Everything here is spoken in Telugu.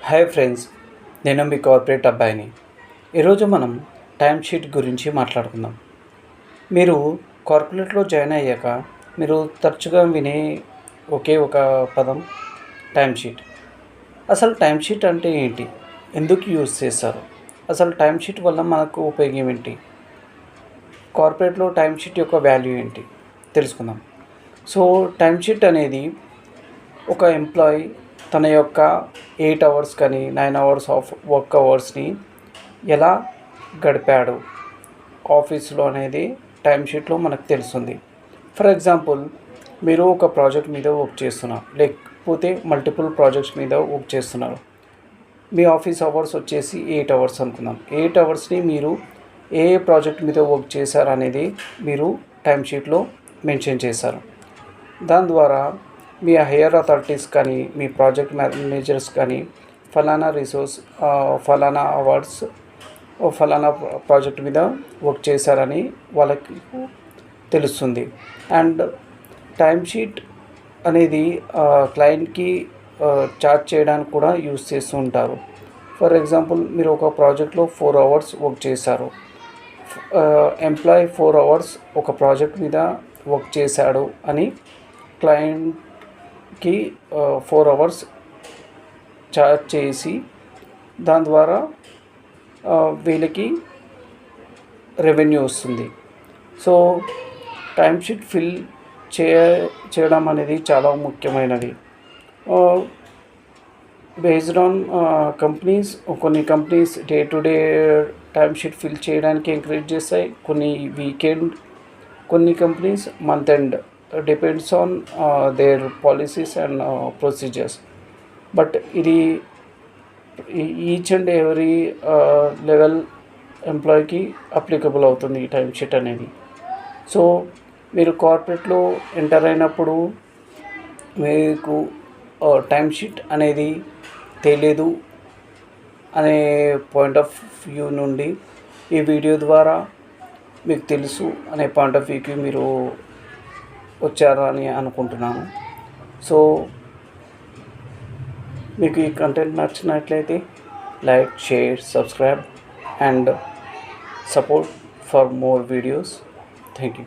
హాయ్ ఫ్రెండ్స్, నేను మీ కార్పొరేట్ అబ్బాయిని. ఈరోజు మనం టైం షీట్ గురించి మాట్లాడుకుందాం. మీరు కార్పొరేట్లో జాయిన్ అయ్యాక మీరు తరచుగా వినే ఒకే ఒక పదం టైం షీట్. అసలు టైం షీట్ అంటే ఏంటి? ఎందుకు యూజ్ చేస్తారు? అసలు టైం షీట్ వల్ల మనకు ఉపయోగం ఏంటి? కార్పొరేట్లో టైం షీట్ యొక్క వాల్యూ ఏంటి తెలుసుకుందాం. సో టైం షీట్ అనేది ఒక ఎంప్లాయీ తన యొక్క 8 అవర్స్ కానీ 9 అవర్స్ ఆఫ్ వర్క్ అవర్స్ని ఎలా గడిపాడు ఆఫీస్లో అనేది టైం షీట్లో మనకు తెలుస్తుంది. ఫర్ ఎగ్జాంపుల్, మీరు ఒక ప్రాజెక్ట్ మీద వర్క్ చేస్తున్నారు, లేకపోతే మల్టిపుల్ ప్రాజెక్ట్స్ మీద వర్క్ చేస్తున్నారు. మీ ఆఫీస్ అవర్స్ వచ్చేసి 8 అవర్స్ అనుకుందాం. 8 అవర్స్ని మీరు ఏ ప్రాజెక్ట్ మీద వర్క్ చేశారు అనేది మీరు టైం షీట్లో మెన్షన్ చేశారు. దాని ద్వారా మీ హైయర్ అథారిటీస్ కానీ మీ ప్రాజెక్ట్ మేనేజర్స్ కానీ ఫలానా ఫలానా అవార్డ్స్ ఫలానా ప్రాజెక్ట్ మీద వర్క్ చేశారని వాళ్ళకి తెలుస్తుంది. అండ్ టైం షీట్ అనేది క్లయింట్కి చార్జ్ చేయడానికి కూడా యూస్ చేస్తూ ఉంటారు. ఫర్ ఎగ్జాంపుల్, మీరు ఒక ప్రాజెక్ట్లో 4 అవర్స్ వర్క్ చేశారు. ఎంప్లాయీ 4 అవర్స్ ఒక ప్రాజెక్ట్ మీద వర్క్ చేశాడు అని క్లయింట్కి 4 అవర్స్ చార్జ్ చేసి దాని ద్వారా వీళ్ళకి రెవెన్యూ వస్తుంది. సో టైం షీట్ ఫిల్ చేయడం అనేది చాలా ముఖ్యమైనది. బేస్డ్ ఆన్ కొన్ని companies day to day time sheet fill చేయడానికి ఎంకరేజ్ చేస్తాయి, కొన్ని వీకెండ్, కొన్ని companies month end. Depends on their policies and procedures. But ఇది ఈచ్ అండ్ ఎవ్రీ లెవెల్ ఎంప్లాయీకి అప్లికబుల్ అవుతుంది ఈ టైం షీట్ అనేది. సో మీరు కార్పొరేట్లో ఎంటర్ అయినప్పుడు మీకు టైం షీట్ అనేది తెలియదు అనే పాయింట్ ఆఫ్ వ్యూ నుండి ఈ వీడియో ద్వారా మీకు తెలుసు అనే పాయింట్ ఆఫ్ వ్యూకి మీరు వచ్చారా అని అనుకుంటున్నాను. సో మీకు ఈ కంటెంట్ నచ్చినట్లయితే like, share, subscribe and support for more videos. Thank you.